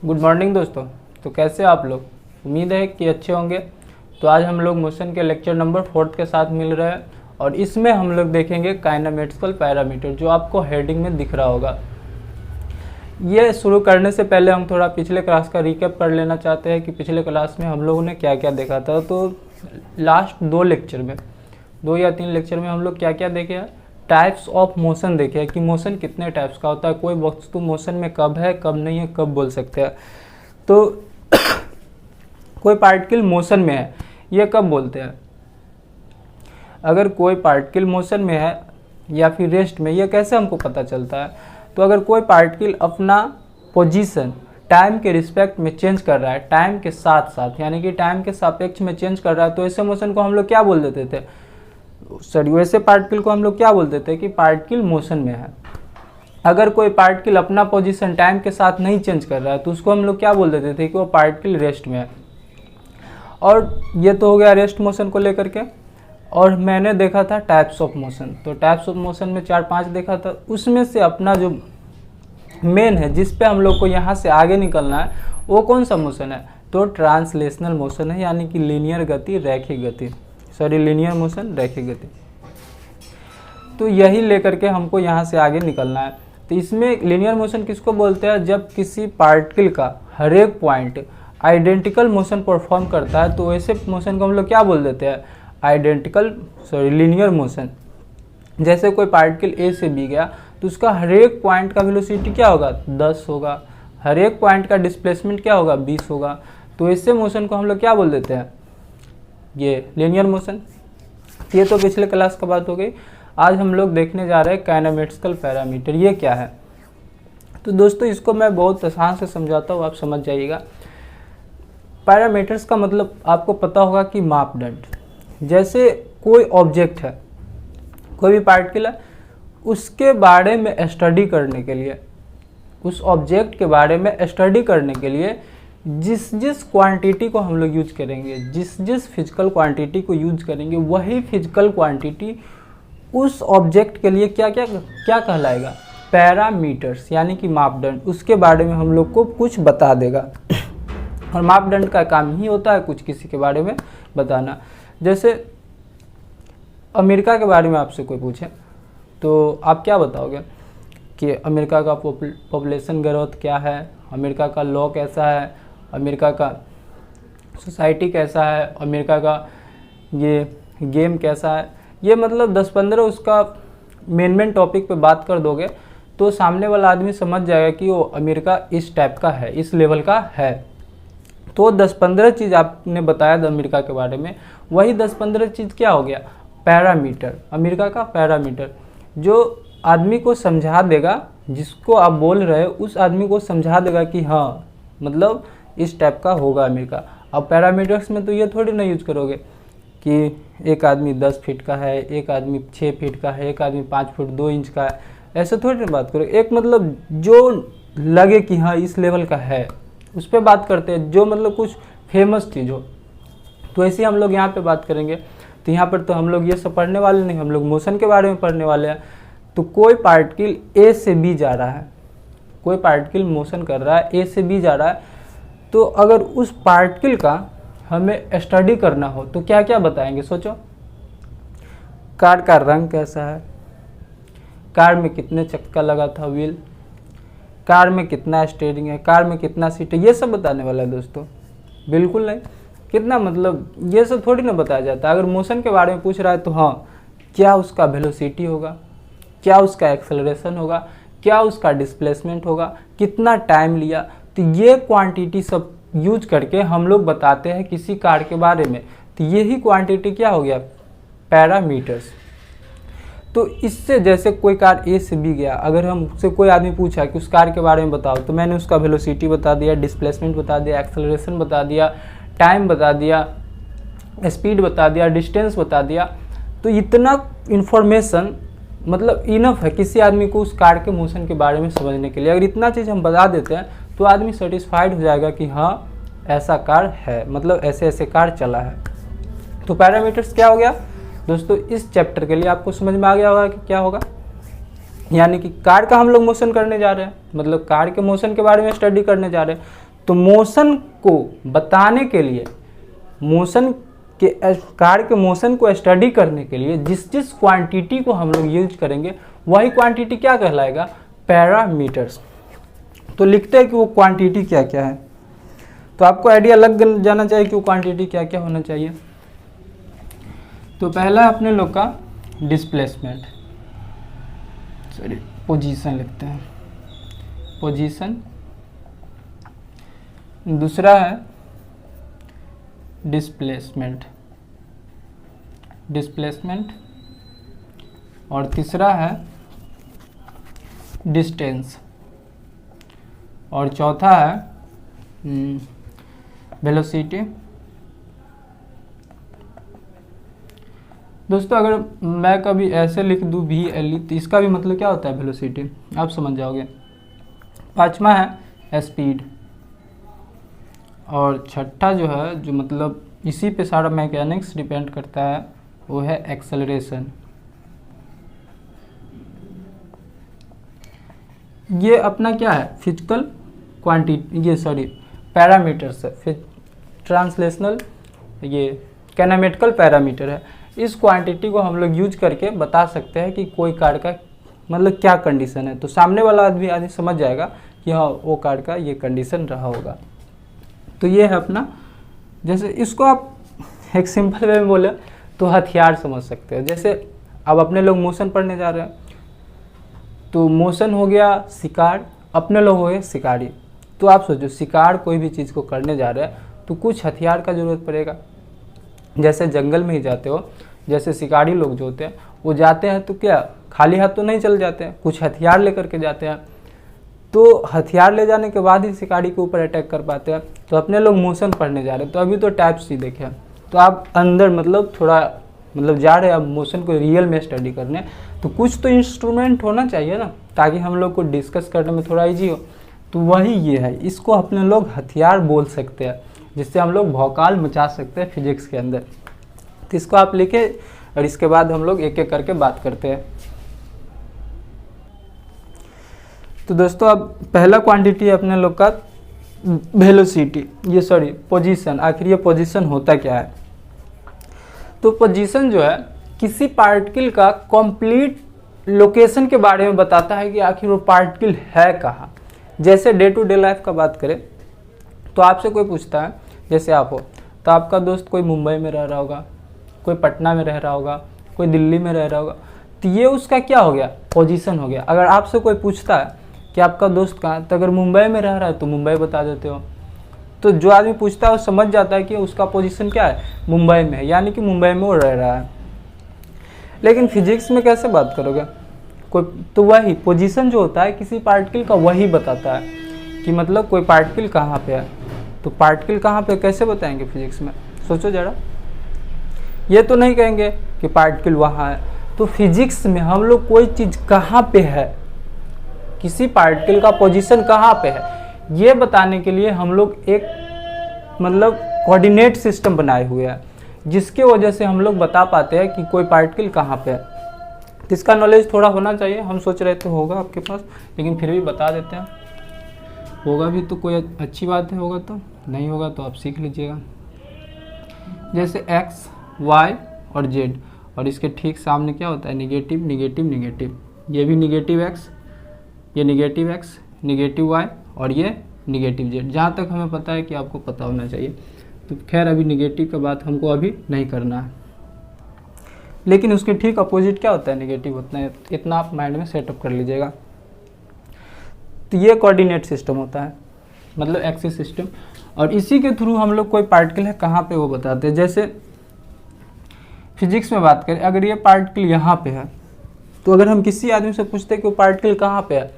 Good morning दोस्तों। तो कैसे आप लोग? उम्मीद है कि अच्छे होंगे। तो आज हम लोग मोशन के लेक्चर नंबर 4 के साथ मिल रहे हैं और इसमें हम लोग देखेंगे काइनेमेटिकल पैरामीटर, जो आपको हेडिंग में दिख रहा होगा। ये शुरू करने से पहले हम थोड़ा पिछले क्लास का रिकैप कर लेना चाहते हैं कि पिछले क्लास में हम लोगों ने क्या क्या देखा था। तो लास्ट 2 लेक्चर में, 2 या 3 लेक्चर में हम लोग क्या क्या देखे हैं? टाइप्स ऑफ मोशन देखे हैं कि मोशन कितने टाइप्स का होता है, कोई वस्तु मोशन में कब है, कब नहीं है, कब बोल सकते हैं। तो कोई पार्टिकल मोशन में है, ये कब बोलते हैं? अगर कोई पार्टिकल मोशन में है या फिर रेस्ट में, ये कैसे हमको पता चलता है? तो अगर कोई पार्टिकल अपना पोजीशन टाइम के रिस्पेक्ट में चेंज कर रहा है, टाइम के साथ साथ, यानी कि टाइम के सापेक्ष में चेंज कर रहा है, तो ऐसे मोशन को हम लोग क्या बोल देते थे? सॉरी, वैसे पार्टिकल को हम लोग क्या बोलते थे कि पार्टिकल मोशन में है। अगर कोई पार्टिकल अपना पोजीशन टाइम के साथ नहीं चेंज कर रहा है तो उसको हम लोग क्या बोल देते थे कि वो पार्टिकल रेस्ट में है। और ये तो हो गया रेस्ट मोशन को लेकर के। और मैंने देखा था टाइप्स ऑफ मोशन। तो टाइप्स ऑफ मोशन में 4-5 देखा था, उसमें से अपना जो मेन है जिस पे हम लोग को यहाँ से आगे निकलना है, वो कौन सा मोशन है? तो ट्रांसलेशनल मोशन है, यानी कि लीनियर गति, रैखिक गति। सॉरी, लीनियर मोशन, रैखिक गति। तो यही लेकर के हमको यहाँ से आगे निकलना है। तो इसमें लीनियर मोशन किसको बोलते हैं? जब किसी पार्टिकल का हर एक पॉइंट आइडेंटिकल मोशन परफॉर्म करता है, तो ऐसे मोशन को हम लोग क्या बोल देते हैं? Linear motion. जैसे कोई पार्टिकल ए से बी गया तो उसका हर एक पॉइंट का वेलोसिटी क्या होगा? 10 होगा। हर एक पॉइंट का डिस्प्लेसमेंट क्या होगा? 20 होगा। तो ऐसे मोशन को हम लोग क्या बोल देते हैं? ये लीनियर मोशन। ये तो पिछले क्लास का बात हो गई। आज हम लोग देखने जा रहे हैं काइनेमेटिकल पैरामीटर। ये क्या है? तो दोस्तों इसको मैं बहुत आसान से समझाता हूँ, आप समझ जाइएगा। पैरामीटर्स का मतलब आपको पता होगा कि मापदंड। जैसे कोई ऑब्जेक्ट है, कोई भी पार्टिकल है, उसके बारे में स्टडी करने के लिए, उस ऑब्जेक्ट के बारे में स्टडी करने के लिए जिस जिस क्वांटिटी को हम लोग यूज करेंगे, जिस जिस फिजिकल क्वांटिटी को यूज करेंगे, वही फिजिकल क्वांटिटी उस ऑब्जेक्ट के लिए क्या क्या क्या कहलाएगा? पैरामीटर्स, यानी कि मापदंड। उसके बारे में हम लोग को कुछ बता देगा। और मापदंड का काम ही होता है कुछ किसी के बारे में बताना। जैसे अमेरिका के बारे में आपसे कोई पूछे तो आप क्या बताओगे कि अमेरिका का पॉपुलेशन ग्रोथ क्या है, अमेरिका का लॉ कैसा है, अमेरिका का सोसाइटी कैसा है, अमेरिका का ये गेम कैसा है। ये मतलब 10-15 उसका मेन टॉपिक पे बात कर दोगे तो सामने वाला आदमी समझ जाएगा कि वो अमेरिका इस टाइप का है, इस लेवल का है। तो 10-15 चीज़ आपने बताया था अमेरिका के बारे में, वही 10-15 चीज़ क्या हो गया? पैरामीटर। अमेरिका का पैरामीटर जो आदमी को समझा देगा, जिसको आप बोल रहे हो उस आदमी को समझा देगा कि हाँ मतलब इस टाइप का होगा अमेरिका। अब पैरामीटर्स में तो ये थोड़ी ना यूज करोगे कि एक आदमी 10 फीट का है, एक आदमी 6 फीट का है, एक आदमी 5 फुट 2 इंच का है, ऐसे थोड़ी ना बात करोगे। एक मतलब जो लगे कि हाँ इस लेवल का है, उस पर बात करते हैं, जो मतलब कुछ फेमस चीज़ हो। तो ऐसे हम लोग यहाँ पे बात करेंगे। तो यहाँ पर तो हम लोग ये सब पढ़ने वाले नहीं, हम लोग मोशन के बारे में पढ़ने वाले हैं। तो कोई पार्टिकल ए से बी जा रहा है, कोई पार्टिकल मोशन कर रहा है, ए से बी जा रहा है, तो अगर उस पार्टिकल का हमें स्टडी करना हो तो क्या क्या बताएंगे? सोचो, कार का रंग कैसा है, कार में कितने चक्का लगा था व्हील, कार में कितना स्टीयरिंग है, कार में कितना सीट है, ये सब बताने वाला है दोस्तों? बिल्कुल नहीं। कितना मतलब ये सब थोड़ी ना बताया जाता है। अगर मोशन के बारे में पूछ रहा है तो हाँ, क्या उसका वेलोसिटी होगा, क्या उसका एक्सेलरेशन होगा, क्या उसका डिस्प्लेसमेंट होगा, कितना टाइम लिया, तो ये क्वांटिटी सब यूज करके हम लोग बताते हैं किसी कार के बारे में। तो यही क्वांटिटी क्या हो गया? पैरामीटर्स। तो इससे जैसे कोई कार ए से बी गया, अगर हमसे कोई आदमी पूछा कि उस कार के बारे में बताओ, तो मैंने उसका वेलोसिटी बता दिया, डिस्प्लेसमेंट बता दिया, एक्सेलरेशन बता दिया, टाइम बता दिया, स्पीड बता दिया, डिस्टेंस बता दिया। तो इतना इन्फॉर्मेशन मतलब इनफ है किसी आदमी को उस कार के मोशन के बारे में समझने के लिए। अगर इतना चीज़ हम बता देते हैं तो आदमी सेटिस्फाइड हो जाएगा कि हाँ ऐसा कार है, मतलब ऐसे ऐसे कार चला है। तो पैरामीटर्स क्या हो गया दोस्तों? इस चैप्टर के लिए आपको समझ में आ गया होगा कि क्या होगा। यानी कि कार का हम लोग मोशन करने जा रहे हैं, मतलब कार के मोशन के बारे में स्टडी करने जा रहे हैं। तो मोशन को बताने के लिए, मोशन के कार के मोशन को स्टडी करने के लिए जिस जिस क्वांटिटी को हम लोग यूज करेंगे वही क्वांटिटी क्या कहलाएगा, पैरामीटर्स। तो लिखते हैं कि वो क्वांटिटी क्या क्या है। तो आपको आइडिया लग जाना चाहिए कि वो क्वांटिटी क्या क्या होना चाहिए। तो पहला अपने लोग का डिस्प्लेसमेंट, सॉरी पोजीशन लिखते हैं, पोजीशन। दूसरा है डिस्प्लेसमेंट, डिस्प्लेसमेंट। और तीसरा है डिस्टेंस। और चौथा है वेलोसिटी। दोस्तों अगर मैं कभी ऐसे लिख दूँ VLE तो इसका भी मतलब क्या होता है, वेलोसिटी, आप समझ जाओगे। पांचवा है स्पीड। और छठा जो है, जो मतलब इसी पे सारा मैकेनिक्स डिपेंड करता है, वो है एक्सेलरेशन। ये अपना क्या है, फिजिकल क्वांटिटी, ये सॉरी पैरामीटर्स है, फिर ट्रांसलेशनल ये काइनेमेटिकल पैरामीटर है। इस क्वांटिटी को हम लोग यूज करके बता सकते हैं कि कोई कार का मतलब क्या कंडीशन है। तो सामने वाला आदमी समझ जाएगा कि हाँ वो कार का ये कंडीशन रहा होगा। तो ये है अपना, जैसे इसको आप एक सिंपल वे में बोले तो हथियार समझ सकते हो। जैसे अब अपने लोग मोशन पढ़ने जा रहे हैं, तो मोशन हो गया शिकार, अपने लोग हो गए शिकारी। तो आप सोचो शिकार कोई भी चीज़ को करने जा रहे हैं तो कुछ हथियार का ज़रूरत पड़ेगा। जैसे जंगल में ही जाते हो, जैसे शिकारी लोग जो होते हैं वो जाते हैं तो क्या खाली हाथ तो नहीं चल जाते हैं, कुछ हथियार लेकर के जाते हैं। तो हथियार ले जाने के बाद ही शिकारी के ऊपर अटैक कर पाते हैं। तो अपने लोग मोशन पढ़ने जा रहे हैं, तो अभी तो टाइप सी देखे, तो आप अंदर मतलब थोड़ा मतलब जा रहे हैं अब मोशन को रियल में स्टडी करने, तो कुछ तो इंस्ट्रूमेंट होना चाहिए ना, ताकि हम लोग को डिस्कस करने में थोड़ा इजी हो। तो वही ये है, इसको अपने लोग हथियार बोल सकते हैं, जिससे हम लोग भौकाल मचा सकते हैं फिजिक्स के अंदर। तो इसको आप लिखे और इसके बाद हम लोग एक एक करके बात करते हैं। तो दोस्तों अब पहला क्वांटिटी है अपने लोग का वेलोसिटी, ये सॉरी पोजीशन। आखिर ये पोजीशन होता क्या है? तो पोजीशन जो है किसी पार्टिकल का कंप्लीट लोकेशन के बारे में बताता है कि आखिर वो पार्टिकल है कहाँ। जैसे डे टू डे लाइफ का बात करें तो आपसे कोई पूछता है, जैसे आप हो तो आपका दोस्त कोई मुंबई में रह रहा होगा, कोई पटना में रह रहा होगा, कोई दिल्ली में रह रहा होगा, तो ये उसका क्या हो गया, पोजीशन हो गया। अगर आपसे कोई पूछता है कि आपका दोस्त कहाँ, तो अगर मुंबई में रह रहा है तो मुंबई बता देते हो। तो जो आदमी पूछता है वो समझ जाता है कि उसका पोजीशन क्या है, मुंबई में है, यानी कि मुंबई में वो रह रहा है। लेकिन फिजिक्स में कैसे बात करोगे कोई, तो वही पोजीशन जो होता है किसी पार्टिकल का वही बताता है कि मतलब कोई पार्टिकल कहाँ पे है। तो पार्टिकल कहाँ पे कैसे बताएंगे फिजिक्स में, सोचो जरा। ये तो नहीं कहेंगे कि पार्टिकल वहाँ है। तो फिजिक्स में हम लोग कोई चीज़ कहाँ पे है, किसी पार्टिकल का पोजीशन कहाँ पे है, ये बताने के लिए हम लोग एक मतलब कोऑर्डिनेट सिस्टम बनाए हुए हैं, जिसके वजह से हम लोग बता पाते हैं कि कोई पार्टिकल कहाँ पे है। तो इसका नॉलेज थोड़ा होना चाहिए। हम सोच रहे थे होगा आपके पास, लेकिन फिर भी बता देते हैं। होगा भी तो कोई अच्छी बात है, होगा तो, नहीं होगा तो आप सीख लीजिएगा। जैसे x, y और z, और इसके ठीक सामने क्या होता है, निगेटिव निगेटिव निगेटिव। ये भी निगेटिव x, ये निगेटिव x, निगेटिव y और ये निगेटिव z। जहाँ तक हमें पता है कि आपको पता होना चाहिए। तो खैर अभी निगेटिव का बात हमको अभी नहीं करना है, लेकिन उसके ठीक अपोजिट क्या होता है, निगेटिव होता है। इतना आप माइंड में सेटअप कर लीजिएगा। तो ये कोऑर्डिनेट सिस्टम होता है, मतलब एक्सिस सिस्टम, और इसी के थ्रू हम लोग कोई पार्टिकल है कहाँ पे वो बताते हैं। जैसे फिजिक्स में बात करें, अगर ये पार्टिकल यहाँ पे है, तो अगर हम किसी आदमी से पूछते हैं कि वो पार्टिकल कहाँ पे है,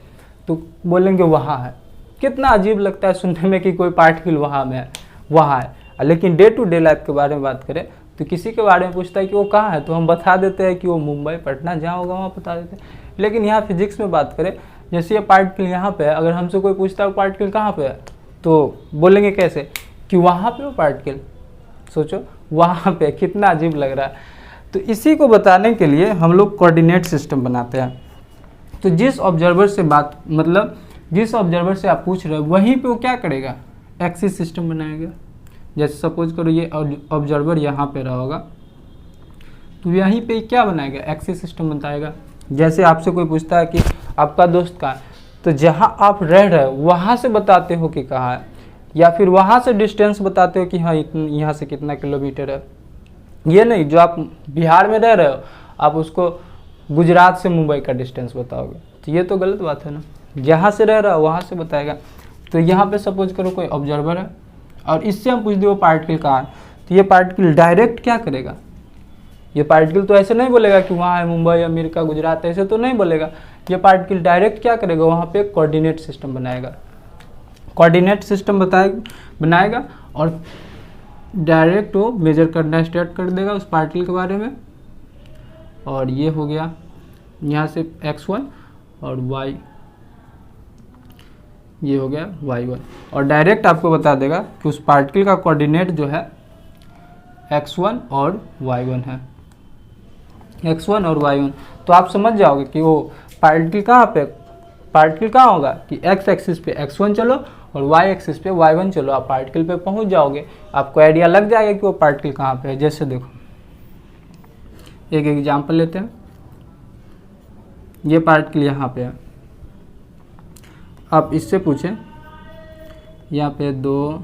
तो बोलेंगे वहाँ है। कितना अजीब लगता है सुनने में कि कोई पार्टिकल वहाँ में है, वहाँ है। लेकिन डे टू डे लाइफ के बारे में बात करें तो किसी के बारे में पूछता है कि वो कहाँ है, तो हम बता देते हैं कि वो मुंबई पटना जहाँ होगा वहाँ बता देते हैं। लेकिन यहाँ फिजिक्स में बात करें, जैसे ये पार्टिकल यहाँ पे है, अगर हमसे कोई पूछता है वो पार्टिकल कहाँ पे है, तो बोलेंगे कैसे कि वहाँ पे वो पार्टिकल। सोचो वहाँ पे, कितना अजीब लग रहा है। तो इसी को बताने के लिए हम लोग कोऑर्डिनेट सिस्टम बनाते हैं। तो जिस ऑब्जर्वर से बात मतलब जिस ऑब्जर्वर से आप पूछ रहे हो वहीं पे वो क्या करेगा, एक्सिस सिस्टम बनाया गया। जैसे सपोज करो ये ऑब्जर्वर यहाँ पे रहा होगा, तो यहीं पे क्या बनाएगा, एक्सिस सिस्टम बताएगा। जैसे आपसे कोई पूछता है कि आपका दोस्त कहाँ है, तो जहाँ आप रह रहे हो वहाँ से बताते हो कि कहाँ है, या फिर वहाँ से डिस्टेंस बताते हो कि हाँ यहाँ से कितना किलोमीटर है। ये नहीं जो आप बिहार में रह रहे हो आप उसको गुजरात से मुंबई का डिस्टेंस बताओगे, तो ये तो गलत बात है ना। जहाँ से रह रहा हो वहाँ से बताएगा। तो यहाँ पे सपोज करो कोई ऑब्जर्वर है और इससे हम पूछ दे वो पार्टिकल कहाँ है, तो ये पार्टिकल डायरेक्ट क्या करेगा, ये पार्टिकल तो ऐसे नहीं बोलेगा कि वहाँ है मुंबई अमेरिका गुजरात, ऐसे तो नहीं बोलेगा। ये पार्टिकल डायरेक्ट क्या करेगा, वहाँ पे कोऑर्डिनेट सिस्टम बनाएगा, कोऑर्डिनेट सिस्टम बनाएगा और डायरेक्ट वो मेजर करना स्टार्ट कर देगा उस पार्टिकल के बारे में। और ये हो गया यहाँ से x1 और y, ये हो गया y1, और डायरेक्ट आपको बता देगा कि उस पार्टिकल का कोऑर्डिनेट जो है x1 और y1 है, x1 और y1। तो आप समझ जाओगे कि वो पार्टिकल कहाँ होगा कि x एक्सिस पे x1 चलो और y एक्सिस पे y1 चलो, आप पार्टिकल पे पहुंच जाओगे, आपको आइडिया लग जाएगा कि वो पार्टिकल कहाँ पे है। जैसे देखो एक एग्जांपल लेते हैं, ये पार्टिकल यहाँ पे है, आप इससे पूछें यहाँ पे 2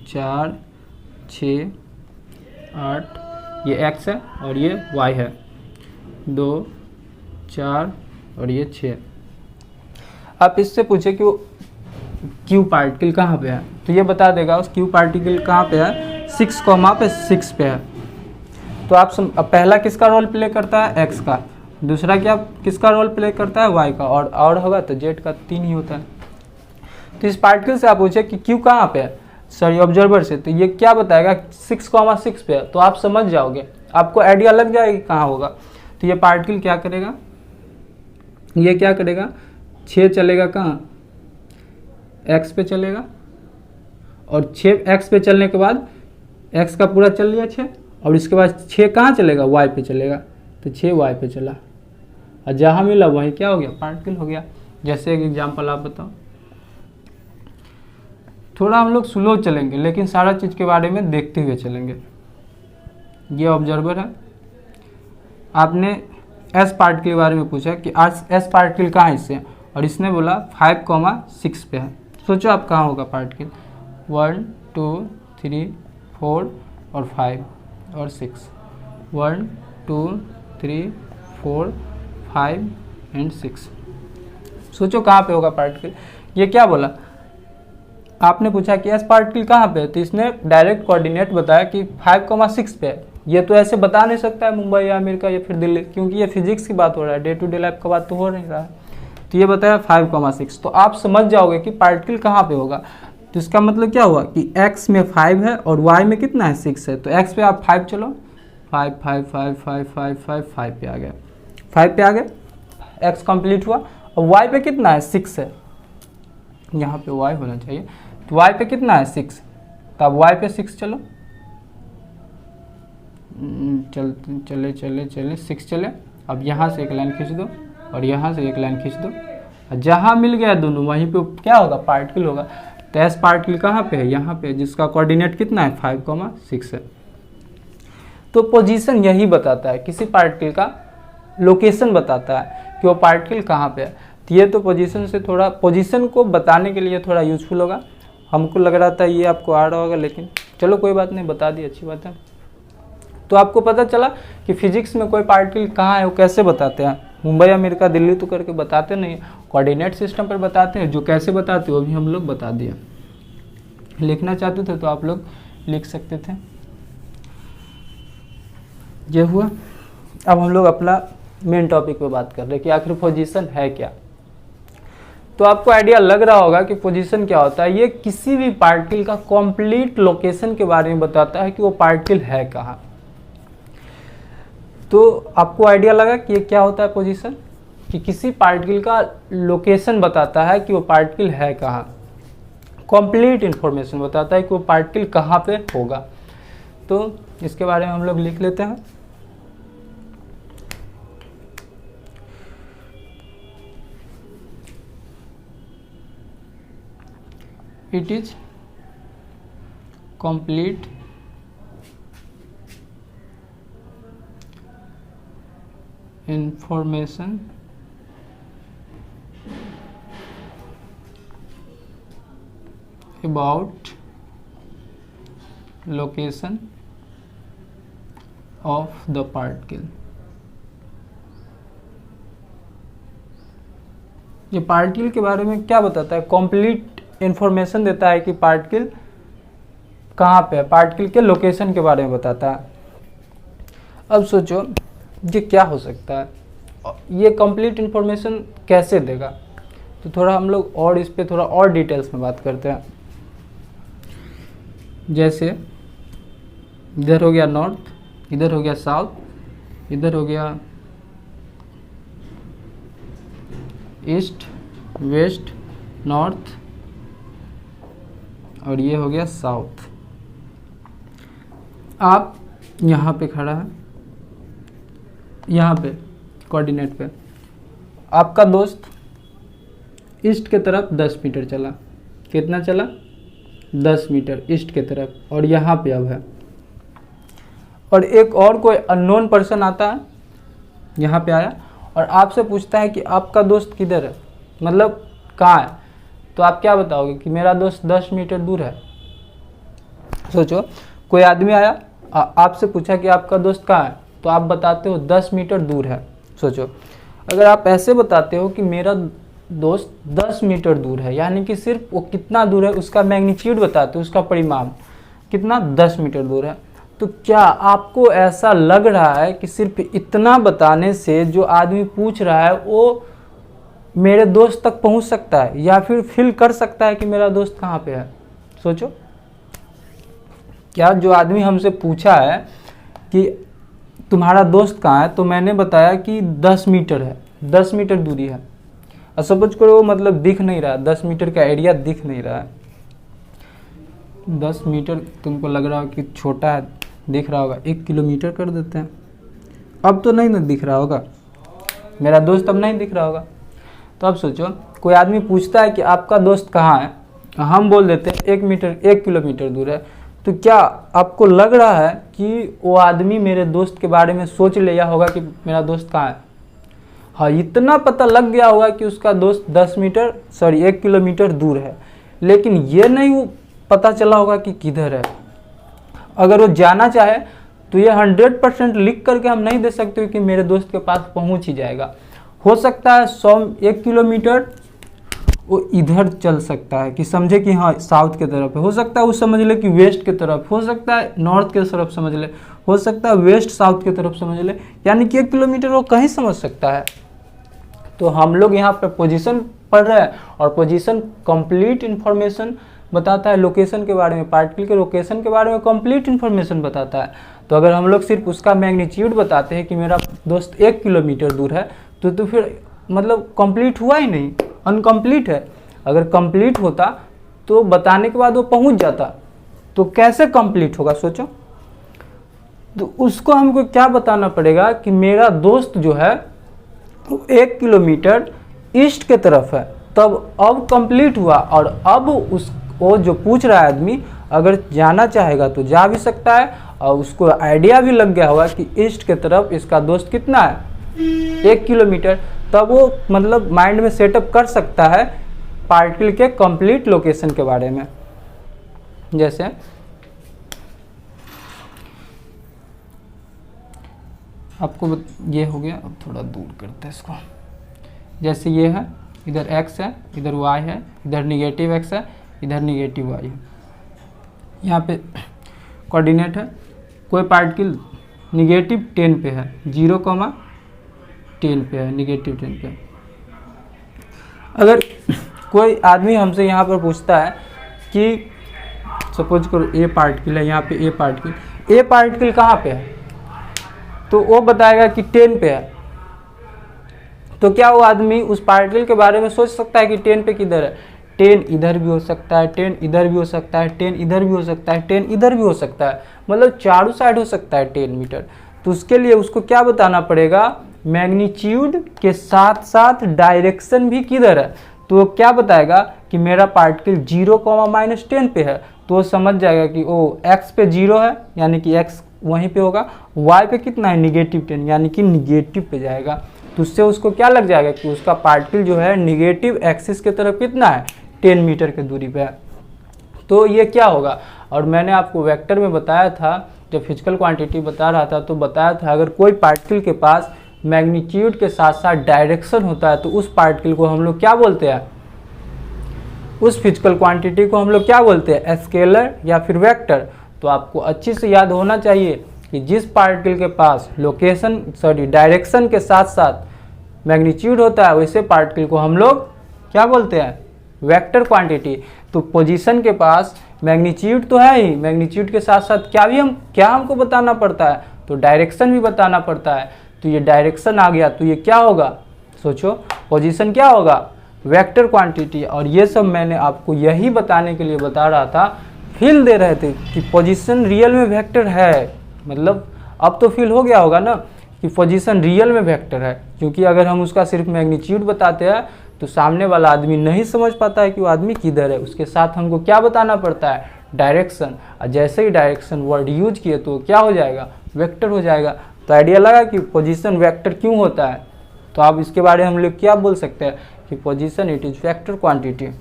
4 6 8 ये x है और ये y है, 2 4 और ये 6। आप इससे पूछे कि वो q पार्टिकल कहाँ पे है, तो ये बता देगा उस q पार्टिकल कहाँ पे है, 6 पे है। तो आप अब पहला किसका रोल प्ले करता है, x का, दूसरा क्या किसका रोल प्ले करता है, y का, और होगा तो z का, 3 ही होता है। तो इस पार्टिकल से आप पूछे कि q कहाँ पे है, सॉरी ऑब्जर्वर से, तो ये क्या बताएगा 6 पे है। तो आप समझ जाओगे, आपको आइडिया लग जाएगी कहाँ होगा। तो ये पार्टिकल क्या करेगा, ये क्या करेगा 6 चलेगा कहाँ, x पे चलेगा, और 6x पे चलने के बाद x का पूरा चल लिया 6, और इसके बाद 6 कहाँ चलेगा, y पे चलेगा, तो 6 y पे चला, और जहाँ मिला वहीं क्या हो गया, पार्टिकल हो गया। जैसे एक एग्जांपल आप बताओ, थोड़ा हम लोग स्लो चलेंगे लेकिन सारा चीज़ के बारे में देखते हुए चलेंगे। ये ऑब्जर्वर है, आपने एस पार्टिकल के बारे में पूछा कि आज एस पार्टिकल कहाँ है इससे, और इसने बोला 5,6 पे है। सोचो आप कहाँ होगा पार्टिकल, 1 2 3 4 और 5 और 6, 1 2 3 4 5 एंड 6। सोचो कहाँ पे होगा पार्टिकल। ये क्या बोला, आपने पूछा कि एस पार्टिकल कहाँ पे है, तो इसने डायरेक्ट कोऑर्डिनेट बताया कि 5,6 पे है। ये तो ऐसे बता नहीं सकता है मुंबई या अमेरिका या फिर दिल्ली, क्योंकि ये फिजिक्स की बात हो रहा है, डे टू डे लाइफ का बात तो हो नहीं रहा है। तो ये बताया 5,6, तो आप समझ जाओगे कि पार्टिकल कहाँ पे होगा। तो इसका मतलब क्या हुआ कि x में 5 है और y में कितना है, 6 है। तो x पे आप 5 चलो, 5 5 5 5 5 5 5 पे आ गया, 5 पे आ गए, x कंप्लीट हुआ। और y पे कितना है, 6 है, यहाँ पे y होना चाहिए। तो y पे कितना है, 6, तो अब y पे 6 चलो, चले चले चले 6 चले। अब यहाँ से एक लाइन खींच दो और यहाँ से एक लाइन खींच दो, जहाँ मिल गया दोनों वहीं पे क्या होगा, पार्टिकल होगा। तो एस पार्टिकल कहाँ पे है, यहाँ पे, जिसका कोऑर्डिनेट कितना है, 5,6 है। तो पोजीशन यही बताता है, किसी पार्टिकल का लोकेशन बताता है कि वो पार्टिकल कहाँ पे है। तो ये तो पोजीशन से थोड़ा, पोजीशन को बताने के लिए थोड़ा यूजफुल होगा। हमको लग रहा था ये आपको आ रहा होगा, लेकिन चलो कोई बात नहीं, बता दी, अच्छी बात है। तो आपको पता चला कि फिजिक्स में कोई पार्टिकल कहाँ है वो कैसे बताते हैं। मुंबई अमेरिका दिल्ली तो करके बताते नहीं, कोऑर्डिनेट सिस्टम पर बताते हैं। जो कैसे बताते हो अभी हम लोग बता दिया। लिखना चाहते थे तो आप लोग लिख सकते थे। ये हुआ। अब हम लोग अपना मेन टॉपिक पे बात कर रहे हैं कि आखिर पोजीशन है क्या। तो आपको आइडिया लग रहा होगा कि पोजीशन क्या होता है। ये किसी भी पार्टिकल का कंप्लीट लोकेशन के बारे में बताता है कि वो पार्टिकल है कहाँ। तो आपको आइडिया लगा कि ये क्या होता है पोजीशन, कि किसी पार्टिकल का लोकेशन बताता है कि वो पार्टिकल है कहाँ, कंप्लीट इंफॉर्मेशन बताता है कि वो पार्टिकल कहाँ पे होगा। तो इसके बारे में हम लोग लिख लेते हैं। It is complete information about location of the particle. ये पार्टिकल के बारे में क्या बताता है? कंप्लीट इंफॉर्मेशन देता है कि पार्टिकल कहाँ पे है, पार्टिकल के लोकेशन के बारे में बताता है। अब सोचो ये क्या हो सकता है, ये कंप्लीट इंफॉर्मेशन कैसे देगा? तो थोड़ा हम लोग और इस पे थोड़ा और डिटेल्स में बात करते हैं। जैसे इधर हो गया नॉर्थ, इधर हो गया साउथ, इधर हो गया ईस्ट, वेस्ट, नॉर्थ और ये हो गया साउथ। आप यहाँ पे खड़ा है, यहाँ पे कोऑर्डिनेट पे आपका दोस्त ईस्ट के तरफ 10 मीटर चला। कितना चला? 10 मीटर ईस्ट के तरफ, और यहाँ पे अब है। और एक और कोई अननोन पर्सन आता है, यहाँ पे आया और आपसे पूछता है कि आपका दोस्त किधर है, मतलब कहाँ है। तो आप क्या बताओगे कि मेरा दोस्त 10 मीटर दूर है। सोचो कोई आदमी आया, आपसे पूछा कि आपका दोस्त कहाँ है, तो आप बताते हो 10 मीटर दूर है। सोचो अगर आप ऐसे बताते हो कि मेरा दोस्त 10 मीटर दूर है, यानी कि सिर्फ वो कितना दूर है उसका मैग्नीट्यूड बताते हो, उसका परिमाण कितना, 10 मीटर दूर है। तो क्या आपको ऐसा लग रहा है कि सिर्फ इतना बताने से जो आदमी पूछ रहा है वो मेरे दोस्त तक पहुंच सकता है, या फिर फील कर सकता है कि मेरा दोस्त कहाँ पे है? सोचो क्या जो आदमी हमसे पूछा है कि तुम्हारा दोस्त कहाँ है, तो मैंने बताया कि 10 मीटर है, 10 मीटर दूरी है। और सपोज करो मतलब दिख नहीं रहा, 10 मीटर का एरिया दिख नहीं रहा है। 10 मीटर तुमको लग रहा हो कि छोटा है, दिख रहा होगा, 1 किलोमीटर कर देते हैं। अब तो नहीं ना दिख रहा होगा, मेरा दोस्त अब नहीं दिख रहा होगा। तो अब सोचो कोई आदमी पूछता है कि आपका दोस्त कहाँ है, हम बोल देते हैं 1 किलोमीटर दूर है। तो क्या आपको लग रहा है कि वो आदमी मेरे दोस्त के बारे में सोच लिया होगा कि मेरा दोस्त कहाँ है? हाँ, इतना पता लग गया होगा कि उसका दोस्त 1 किलोमीटर दूर है, लेकिन ये नहीं पता चला होगा कि किधर है। अगर वो जाना चाहे तो ये 100% लिख करके हम नहीं दे सकते कि मेरे दोस्त के पास पहुंच ही जाएगा। हो सकता है 1 किलोमीटर वो इधर चल सकता है कि समझे कि हाँ साउथ के तरफ है, हो सकता है वो समझ ले कि वेस्ट के तरफ, हो सकता है नॉर्थ के तरफ समझ ले, हो सकता है वेस्ट साउथ के तरफ समझ ले, यानी कि 1 किलोमीटर वो कहीं समझ सकता है। तो हम लोग यहाँ पे पोजीशन पढ़ रहे हैं, और पोजीशन कंप्लीट इन्फॉर्मेशन बताता है लोकेशन के बारे में, पार्टिकल के लोकेशन के बारे में कंप्लीट इन्फॉर्मेशन बताता है। तो अगर हम लोग सिर्फ उसका मैग्नीट्यूड बताते हैं कि मेरा दोस्त 1 किलोमीटर दूर है, तो फिर मतलब कंप्लीट हुआ ही नहीं, अनकम्प्लीट है। अगर कंप्लीट होता तो बताने के बाद वो पहुंच जाता, तो कैसे कंप्लीट होगा? सोचो। तो उसको हमको क्या बताना पड़ेगा कि मेरा दोस्त जो है 1 किलोमीटर ईस्ट के तरफ है, तब अब कंप्लीट हुआ। और अब वो जो पूछ रहा है आदमी अगर जाना चाहेगा तो जा भी सकता है, और उसको आइडिया भी लग गया होगा कि ईस्ट के तरफ इसका दोस्त कितना है, 1 किलोमीटर। तब वो मतलब माइंड में सेटअप कर सकता है पार्टिकल के कंप्लीट लोकेशन के बारे में। जैसे आपको ये हो गया, अब थोड़ा दूर करते हैं इसको। जैसे ये है, इधर x है, इधर y है, इधर नेगेटिव x है, इधर नेगेटिव y है। यहाँ पे कोऑर्डिनेट है, कोई पार्टिकल नेगेटिव 10 पे है, 0,10 पे है, नेगेटिव 10 पे। अगर कोई आदमी हमसे यहाँ पर पूछता है कि सपोज करो ए पार्टिकल है, यहाँ पे ए पार्टिकल कहाँ पे है, तो वो बताएगा कि 10 पे है। तो क्या वो आदमी उस पार्टिकल के बारे में सोच सकता है कि 10 पे किधर है? 10 इधर भी हो सकता है, 10 इधर भी हो सकता है, 10 इधर भी हो सकता है, 10 इधर भी हो सकता है, मतलब चारों साइड हो सकता है 10 मीटर। तो उसके लिए उसको क्या बताना पड़ेगा? मैग्नीट्यूड के साथ साथ डायरेक्शन भी किधर है। तो वो क्या बताएगा कि मेरा पार्टिकल 0, -10 पे है, तो वो समझ जाएगा कि ओ x पे 0 है यानी कि x वहीं पे होगा, y पे कितना है -10 यानी कि निगेटिव पे जाएगा। तो उससे उसको क्या लग जाएगा कि उसका पार्टिकल जो है निगेटिव एक्सिस के तरफ कितना है 10 मीटर की दूरी पे है। तो ये क्या होगा, और मैंने आपको वेक्टर में बताया था जब फिजिकल क्वांटिटी बता रहा था तो बताया था अगर कोई पार्टिकल के पास मैग्नीट्यूड के साथ साथ डायरेक्शन होता है तो उस पार्टिकल को हम लोग क्या बोलते हैं, उस फिजिकल क्वांटिटी को हम लोग क्या बोलते हैं, स्केलर या फिर वेक्टर। तो आपको अच्छी से याद होना चाहिए कि जिस पार्टिकल के पास डायरेक्शन के साथ साथ मैग्नीट्यूड होता है वैसे पार्टिकल को हम लोग क्या बोलते हैं, वेक्टर क्वांटिटी। तो पोजीशन के पास मैग्नीट्यूड तो है ही, मैग्नीट्यूड के साथ साथ क्या हमको बताना पड़ता है, तो डायरेक्शन भी बताना पड़ता है। तो ये डायरेक्शन आ गया तो ये क्या होगा, सोचो पोजीशन क्या होगा, वेक्टर क्वांटिटी। और ये सब मैंने आपको यही बताने के लिए बता रहा था, फील दे रहे थे कि पोजीशन रियल में वेक्टर है, मतलब अब तो फील हो गया होगा ना कि पोजीशन रियल में वेक्टर है। क्योंकि अगर हम उसका सिर्फ मैग्नीट्यूड बताते हैं तो सामने वाला आदमी नहीं समझ पाता है कि वो आदमी किधर है, उसके साथ हमको क्या बताना पड़ता है, डायरेक्शन। और जैसे ही डायरेक्शन वर्ड यूज किए तो क्या हो जाएगा, वेक्टर हो जाएगा। तो आइडिया लगा कि पोजीशन वेक्टर क्यों होता है। तो आप इसके बारे में हम लोग क्या बोल सकते हैं कि position it is vector quantity. तो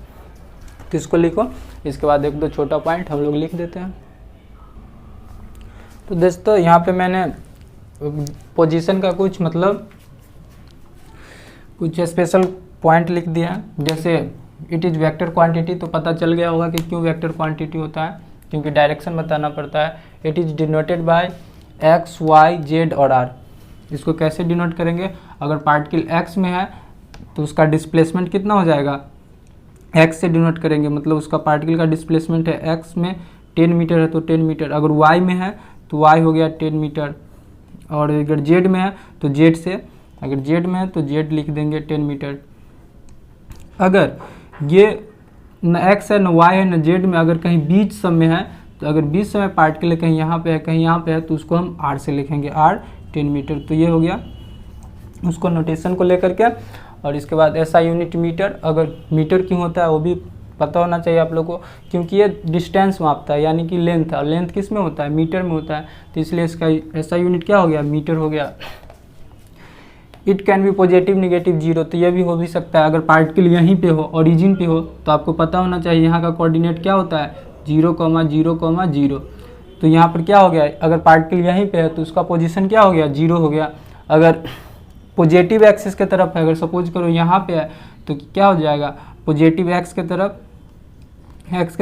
इसको लिखो, इसके बाद एक दो छोटा पॉइंट हम लोग लिख देते हैं। तो दोस्तों यहाँ पे मैंने पोजीशन का कुछ स्पेशल पॉइंट लिख दिया है। जैसे इट इज़ वेक्टर क्वांटिटी तो पता चल गया होगा कि क्यों वेक्टर क्वांटिटी होता है, क्योंकि डायरेक्शन बताना पड़ता है। It is denoted by X, Y, Z और आर। इसको कैसे डिनोट करेंगे, अगर पार्टिकल एक्स में है तो उसका डिस्प्लेसमेंट कितना हो जाएगा, एक्स से डिनोट करेंगे, मतलब उसका पार्टिकल का डिस्प्लेसमेंट है एक्स में 10 मीटर है तो 10 मीटर। अगर वाई में है तो वाई हो गया 10 मीटर। और अगर जेड में है तो जेड से, अगर जेड में है तो जेड लिख देंगे 10 मीटर। अगर ये न एक्स है न वाई है न जेड में, अगर कहीं बीच सब में है तो अगर बीच समय पार्टिकल कहीं यहाँ पे है कहीं यहाँ पे है तो उसको हम आर से लिखेंगे, आर 10 मीटर। तो ये हो गया उसको नोटेशन को लेकर के। और इसके बाद ऐसा यूनिट मीटर, अगर मीटर क्यों होता है वो भी पता होना चाहिए आप लोगों को, क्योंकि ये डिस्टेंस मापता है यानी कि लेंथ, और लेंथ किस में होता है, मीटर में होता है। तो इसलिए इसका ऐसा यूनिट क्या हो गया, मीटर हो गया। It can be positive negative zero, तो ये भी हो भी सकता है अगर पार्टिकल यहीं पे हो, ओरिजिन पे हो, तो आपको पता होना चाहिए यहाँ का कोऑर्डिनेट क्या होता है 0,0,0। तो यहाँ पर क्या हो गया, अगर पार्टिकल यहीं पे है तो उसका पोजीशन क्या हो गया 0 हो गया। अगर पॉजिटिव एक्सिस के तरफ है, अगर सपोज करो यहाँ पे है तो क्या हो जाएगा, पॉजिटिव एक्स के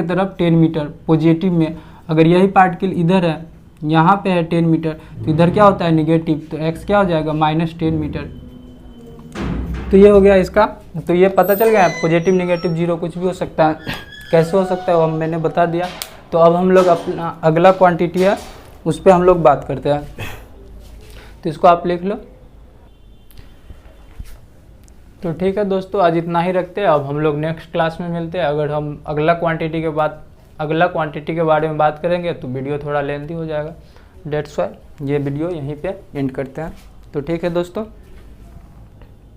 तरफ 10 मीटर पॉजिटिव में। अगर यही पार्टिकल इधर है, यहाँ पे है 10 मीटर, तो इधर क्या होता है निगेटिव, तो एक्स क्या हो जाएगा -10 मीटर। तो ये हो गया इसका। तो ये पता चल गया पॉजिटिव नेगेटिव जीरो कुछ भी हो सकता है। कैसे हो सकता है वो मैंने बता दिया। तो अब हम लोग अपना अगला क्वांटिटी है उस पर हम लोग बात करते हैं। तो इसको आप लिख लो। तो ठीक है दोस्तों, आज इतना ही रखते हैं। अब हम लोग नेक्स्ट क्लास में मिलते हैं। अगर हम अगला क्वांटिटी के बारे में बात करेंगे तो वीडियो थोड़ा लेंथी हो जाएगा। डेट्स वाई ये वीडियो यहीं पे एंड करते हैं। तो ठीक है दोस्तों।